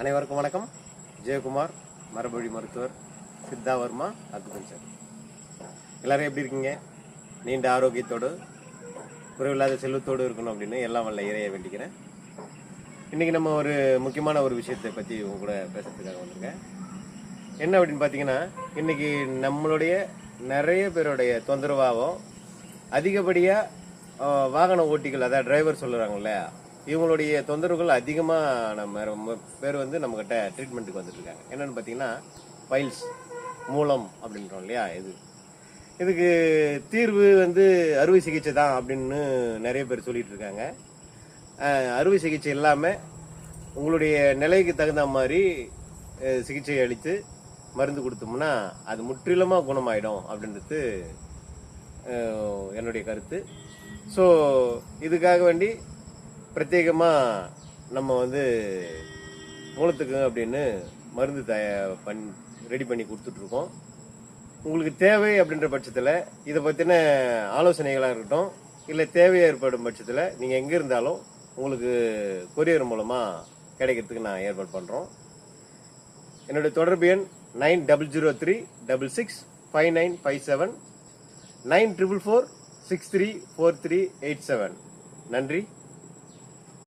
அனைவருக்கும் வணக்கம். ஜெயக்குமார், மரபொழி மருத்துவர், சித்தாவர்மா அக்குபஞ்சர். எல்லாரும் எப்படி இருக்கீங்க? நீண்ட ஆரோக்கியத்தோடு குறைவில்லாத செல்வத்தோடு இருக்கணும் அப்படின்னு எல்லாம் வல்ல இறையை வேண்டிக்கிறேன். இன்றைக்கி நம்ம ஒரு முக்கியமான ஒரு விஷயத்தை பற்றி உங்க கூட பேசுறதுக்காக வந்திருக்கேன். என்ன அப்படின்னு பார்த்தீங்கன்னா, இன்றைக்கி நம்மளுடைய நிறைய பேருடைய தொந்தரவாகவும் அதிகப்படியாக வாகன ஓட்டிகள், அதாவது டிரைவர் சொல்லுறாங்கல்ல, இவங்களுடைய தொந்தரவுகள் அதிகமாக நம்ம பேர் வந்து நம்மக்கிட்ட ட்ரீட்மெண்ட்டுக்கு வந்துட்டுருக்காங்க. என்னென்னு பார்த்தீங்கன்னா, பைல்ஸ் மூலம் அப்படின்றோம் இல்லையா, இதுக்கு தீர்வு வந்து அறுவை சிகிச்சை தான் அப்படின்னு நிறைய பேர் சொல்லிகிட்டு இருக்காங்க. அறுவை சிகிச்சை இல்லாமல் உங்களுடைய நிலைக்கு தகுந்த மாதிரி சிகிச்சை அளித்து மருந்து கொடுத்தோம்னா அது முற்றிலுமாக குணமாயிடும் அப்படின்றது என்னுடைய கருத்து. ஸோ இதுக்காக வேண்டி பிரத்யேகமாக நம்ம வந்து மூலத்துக்கு அப்படின்னு மருந்து ரெடி பண்ணி கொடுத்துட்ருக்கோம். உங்களுக்கு தேவை அப்படின்ற பட்சத்தில் இதை பற்றின ஆலோசனைகளாக இருக்கட்டும், இல்லை தேவை ஏற்படும் பட்சத்தில் நீங்கள் எங்கே இருந்தாலும் உங்களுக்கு கொரியர் மூலமாக கிடைக்கிறதுக்கு நான் ஏற்பாடு பண்ணுறோம். என்னுடைய தொடர்பு எண் 9003665957 9444634387. நன்றி.